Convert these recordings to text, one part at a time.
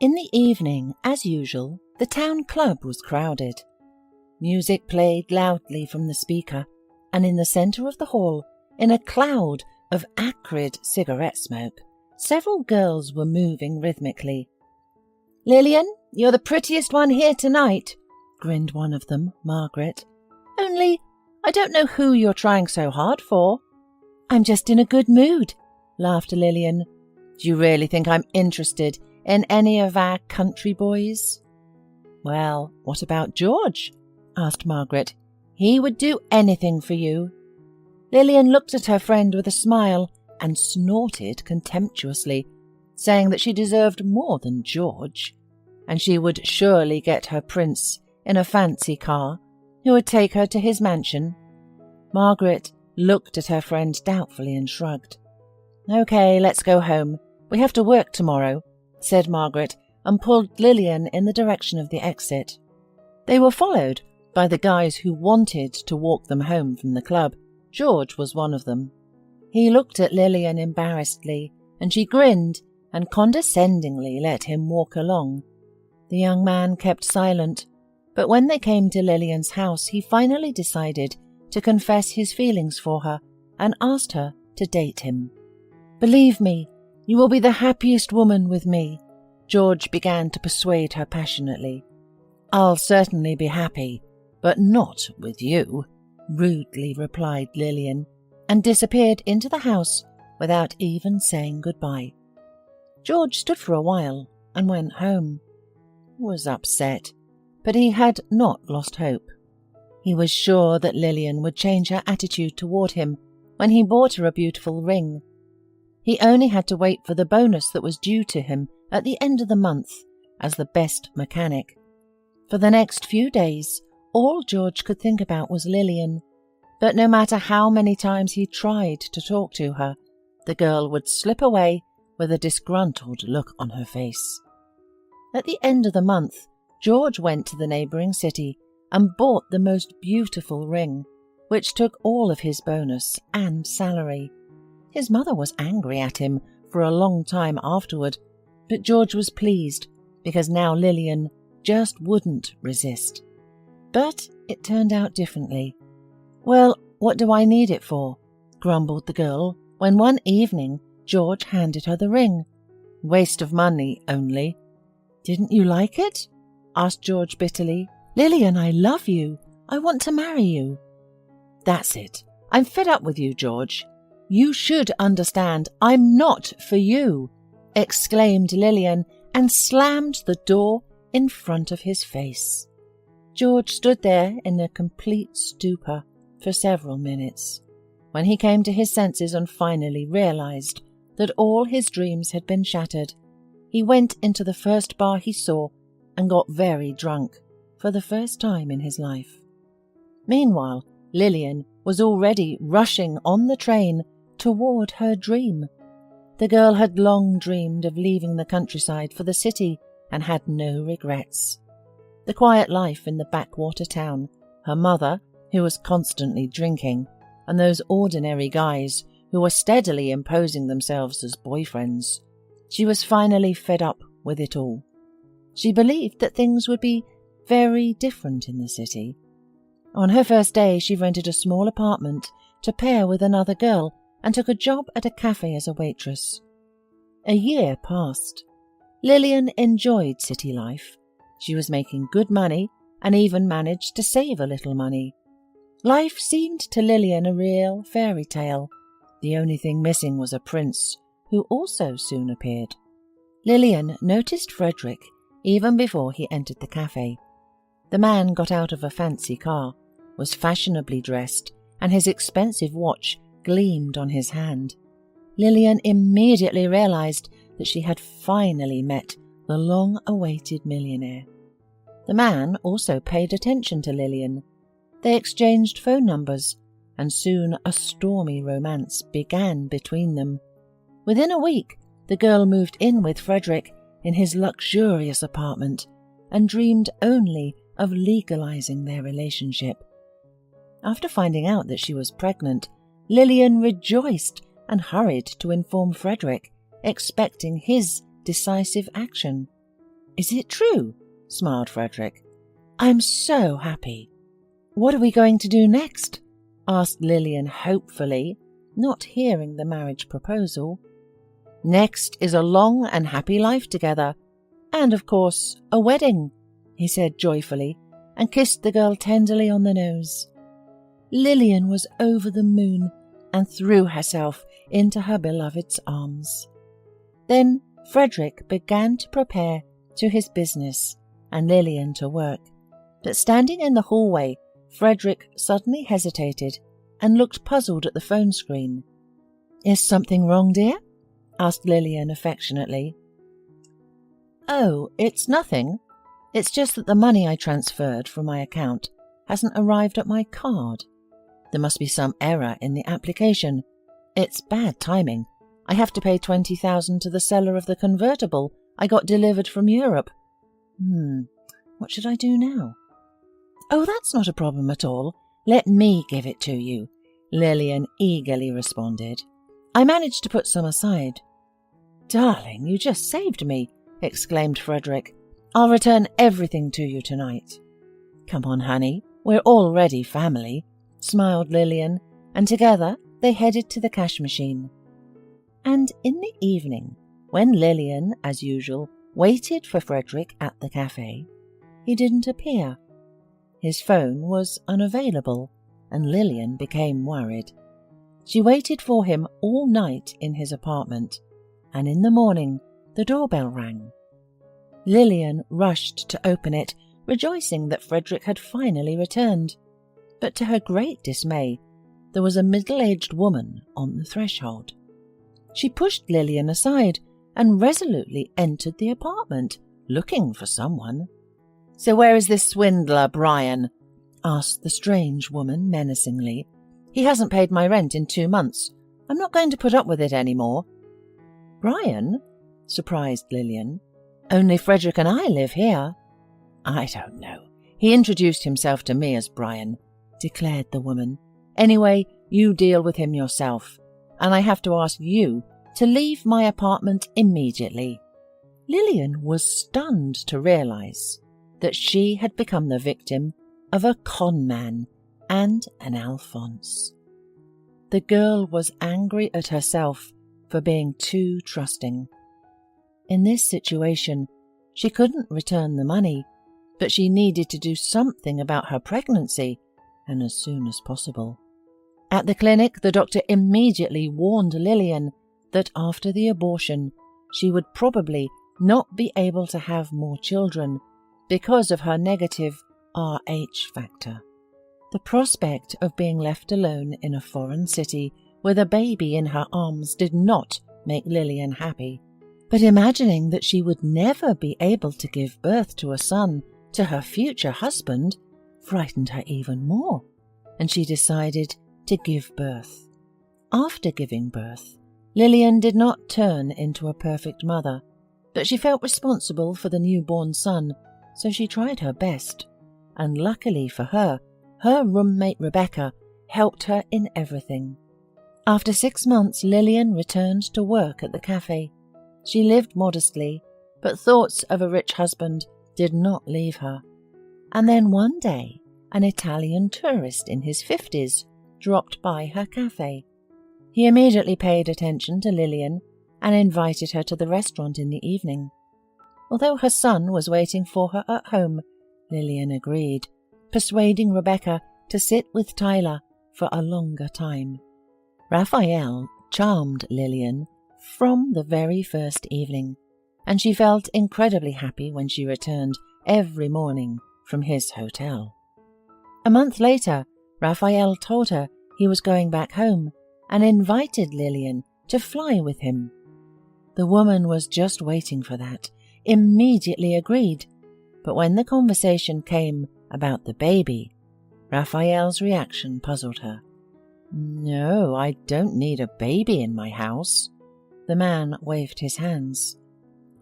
In the evening, as usual, the town club was crowded. Music played loudly from the speaker, and in the centre of the hall, in a cloud of acrid cigarette smoke, several girls were moving rhythmically. "Lillian, you're the prettiest one here tonight," grinned one of them, Margaret. "Only, I don't know who you're trying so hard for." "I'm just in a good mood," laughed Lillian. "Do you really think I'm interested in any of our country boys?" "Well, what about George?" asked Margaret. "He would do anything for you." Lillian looked at her friend with a smile and snorted contemptuously, saying that she deserved more than George, and she would surely get her prince in a fancy car who would take her to his mansion. Margaret looked at her friend doubtfully and shrugged. "Okay, let's go home. We have to work tomorrow," said Margaret, and pulled Lillian in the direction of the exit. They were followed by the guys who wanted to walk them home from the club. George was one of them. He looked at Lillian embarrassedly, and she grinned and condescendingly let him walk along. The young man kept silent, but when they came to Lillian's house, he finally decided to confess his feelings for her and asked her to date him. "Believe me, you will be the happiest woman with me," George began to persuade her passionately. "I'll certainly be happy, but not with you," rudely replied Lillian, and disappeared into the house without even saying goodbye. George stood for a while and went home. He was upset, but he had not lost hope. He was sure that Lillian would change her attitude toward him when he bought her a beautiful ring. He only had to wait for the bonus that was due to him at the end of the month as the best mechanic. For the next few days, all George could think about was Lillian, but no matter how many times he tried to talk to her, the girl would slip away with a disgruntled look on her face. At the end of the month, George went to the neighbouring city and bought the most beautiful ring, which took all of his bonus and salary. His mother was angry at him for a long time afterward, but George was pleased because now Lillian just wouldn't resist. But it turned out differently. "Well, what do I need it for?" grumbled the girl when one evening George handed her the ring. "Waste of money, only." "Didn't you like it?" asked George bitterly. "Lillian, I love you. I want to marry you." "That's it. I'm fed up with you, George. You should understand I'm not for you," exclaimed Lillian and slammed the door in front of his face. George stood there in a complete stupor for several minutes. When he came to his senses and finally realized that all his dreams had been shattered, he went into the first bar he saw and got very drunk for the first time in his life. Meanwhile, Lillian was already rushing on the train toward her dream. The girl had long dreamed of leaving the countryside for the city and had no regrets. The quiet life in the backwater town, her mother, who was constantly drinking, and those ordinary guys who were steadily imposing themselves as boyfriends. She was finally fed up with it all. She believed that things would be very different in the city. On her first day, she rented a small apartment to pair with another girl and took a job at a cafe as a waitress. A year passed. Lillian enjoyed city life. She was making good money and even managed to save a little money. Life seemed to Lillian a real fairy tale. The only thing missing was a prince, who also soon appeared. Lillian noticed Frederick even before he entered the cafe. The man got out of a fancy car, was fashionably dressed, and his expensive watch gleamed on his hand. Lillian immediately realized that she had finally met the long-awaited millionaire. The man also paid attention to Lillian. They exchanged phone numbers, and soon a stormy romance began between them. Within a week, the girl moved in with Frederick in his luxurious apartment and dreamed only of legalizing their relationship. After finding out that she was pregnant, Lillian rejoiced and hurried to inform Frederick, expecting his decisive action. Is it true? Smiled Frederick. I'm so happy. What are we going to do next? Asked Lillian hopefully, not hearing the marriage proposal. Next is a long and happy life together, and of course a wedding, he said joyfully, and kissed the girl tenderly on the nose. Lillian was over the moon and threw herself into her beloved's arms. Then Frederick began to prepare to his business and Lillian to work, but standing in the hallway, Frederick suddenly hesitated and looked puzzled at the phone screen. Is something wrong, dear? Asked Lillian affectionately. Oh, it's nothing. It's just that the money I transferred from my account hasn't arrived at my card. There must be some error in the application. It's bad timing. I have to pay $20,000 to the seller of the convertible I got delivered from Europe. What should I do now? Oh, that's not a problem at all. Let me give it to you, Lillian eagerly responded. I managed to put some aside. Darling, you just saved me, exclaimed Frederick. I'll return everything to you tonight. Come on, honey, we're already family, smiled Lillian, and together they headed to the cash machine. And in the evening, when Lillian, as usual, waited for Frederick at the cafe, he didn't appear. His phone was unavailable, and Lillian became worried. She waited for him all night in his apartment, and in the morning the doorbell rang. Lillian rushed to open it, rejoicing that Frederick had finally returned. But to her great dismay, there was a middle-aged woman on the threshold. She pushed Lillian aside and resolutely entered the apartment, looking for someone. So where is this swindler, Brian? Asked the strange woman menacingly. He hasn't paid my rent in 2 months. I'm not going to put up with it any more. Brian? Surprised Lillian. Only Frederick and I live here. I don't know. He introduced himself to me as Brian, declared the woman. Anyway, you deal with him yourself, and I have to ask you to leave my apartment immediately. Lillian was stunned to realize that she had become the victim of a con man and an Alphonse. The girl was angry at herself for being too trusting. In this situation, she couldn't return the money, but she needed to do something about her pregnancy, and as soon as possible. At the clinic, the doctor immediately warned Lillian that after the abortion, she would probably not be able to have more children because of her negative Rh factor. The prospect of being left alone in a foreign city with a baby in her arms did not make Lillian happy, but imagining that she would never be able to give birth to a son to her future husband frightened her even more, and she decided to give birth. After giving birth, Lillian did not turn into a perfect mother, but she felt responsible for the newborn son, so she tried her best, and luckily for her, her roommate Rebecca helped her in everything. After 6 months, Lillian returned to work at the cafe. She lived modestly, but thoughts of a rich husband did not leave her. And then one day, an Italian tourist in his 50s dropped by her cafe. He immediately paid attention to Lillian and invited her to the restaurant in the evening. Although her son was waiting for her at home, Lillian agreed, persuading Rebecca to sit with Tyler for a longer time. Raphael charmed Lillian from the very first evening, and she felt incredibly happy when she returned every morning from his hotel. A month later, Raphael told her he was going back home and invited Lillian to fly with him. The woman was just waiting for that, immediately agreed, but when the conversation came about the baby, Raphael's reaction puzzled her. No, I don't need a baby in my house. The man waved his hands.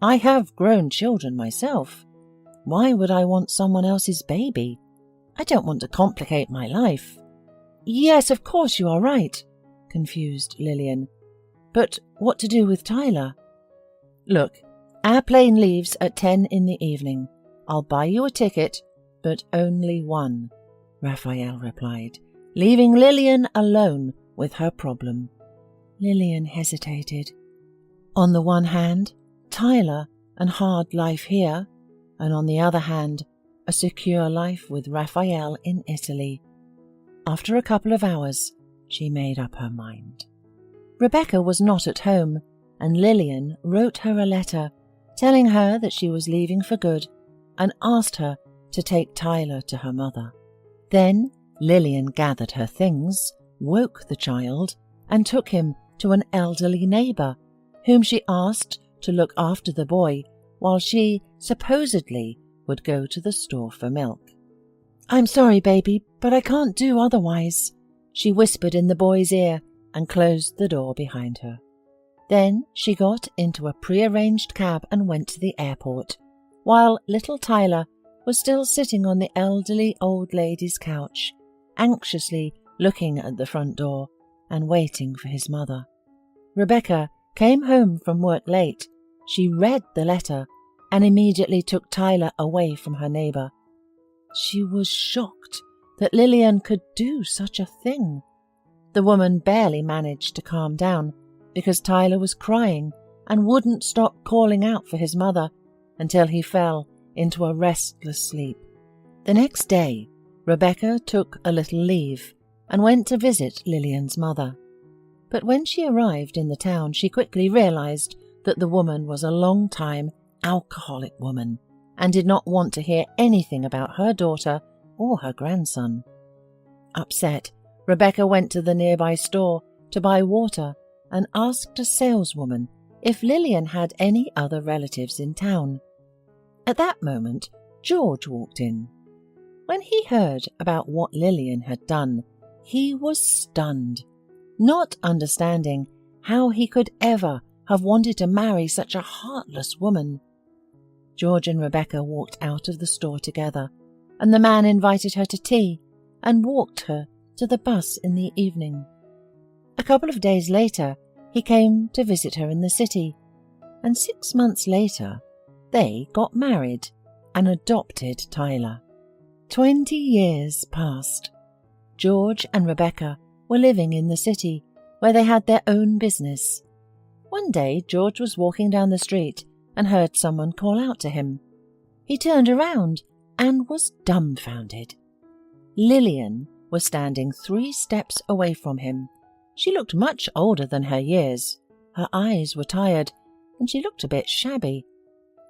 I have grown children myself. Why would I want someone else's baby? I don't want to complicate my life. Yes, of course you are right, confused Lillian. But what to do with Tyler? Look, Our plane leaves at 10 in the evening. I'll buy you a ticket, but only one, Raphael replied, leaving Lillian alone with her problem. Lillian hesitated. On the one hand, Tyler and hard life here, and on the other hand, a secure life with Raphael in Italy. After a couple of hours, she made up her mind. Rebecca was not at home, and Lillian wrote her a letter telling her that she was leaving for good and asked her to take Tyler to her mother. Then Lillian gathered her things, woke the child, and took him to an elderly neighbour, whom she asked to look after the boy while she supposedly would go to the store for milk. "I'm sorry, baby, but I can't do otherwise," she whispered in the boy's ear and closed the door behind her. Then she got into a prearranged cab and went to the airport, while little Tyler was still sitting on the elderly old lady's couch, anxiously looking at the front door and waiting for his mother. Rebecca came home from work late. She read the letter and immediately took Tyler away from her neighbour. She was shocked that Lillian could do such a thing. The woman barely managed to calm down because Tyler was crying and wouldn't stop calling out for his mother until he fell into a restless sleep. The next day, Rebecca took a little leave and went to visit Lillian's mother. But when she arrived in the town, she quickly realized that the woman was a long-time alcoholic woman and did not want to hear anything about her daughter or her grandson. Upset, Rebecca went to the nearby store to buy water and asked a saleswoman if Lillian had any other relatives in town. At that moment, George walked in. When he heard about what Lillian had done, he was stunned, not understanding how he could ever have wanted to marry such a heartless woman. George and Rebecca walked out of the store together, and the man invited her to tea and walked her to the bus in the evening. A couple of days later, he came to visit her in the city, and 6 months later, they got married and adopted Tyler. 20 years passed. George and Rebecca were living in the city, where they had their own business. One day, George was walking down the street and heard someone call out to him. He turned around and was dumbfounded. Lillian was standing 3 steps away from him. She looked much older than her years. Her eyes were tired, and she looked a bit shabby.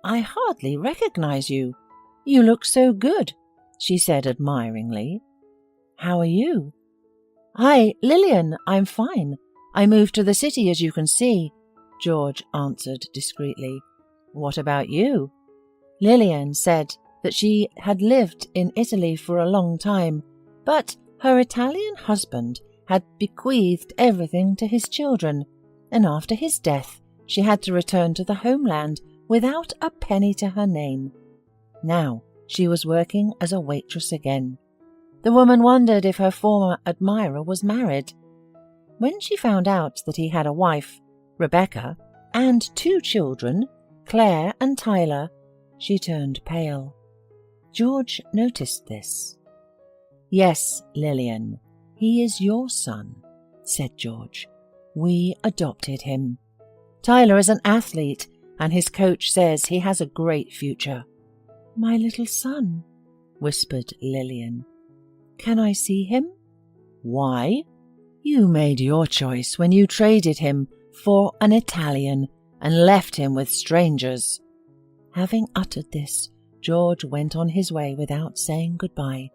"I hardly recognize you. You look so good," she said admiringly. "How are you?" "Hi, Lillian, I'm fine. I moved to the city, as you can see," George answered discreetly. "What about you?" Lillian said that she had lived in Italy for a long time, but her Italian husband had bequeathed everything to his children, and after his death she had to return to the homeland without a penny to her name. Now she was working as a waitress again. The woman wondered if her former admirer was married. When she found out that he had a wife, Rebecca, and 2 children, Claire and Tyler, she turned pale. George noticed this. "Yes, Lillian, he is your son," said George. "We adopted him. Tyler is an athlete, and his coach says he has a great future." "My little son," whispered Lillian. "Can I see him?" "Why? You made your choice when you traded him for an Italian and left him with strangers." Having uttered this, George went on his way without saying goodbye,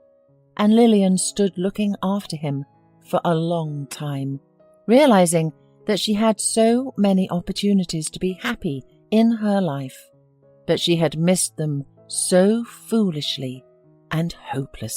and Lillian stood looking after him for a long time, realizing that she had so many opportunities to be happy in her life, but she had missed them so foolishly and hopelessly.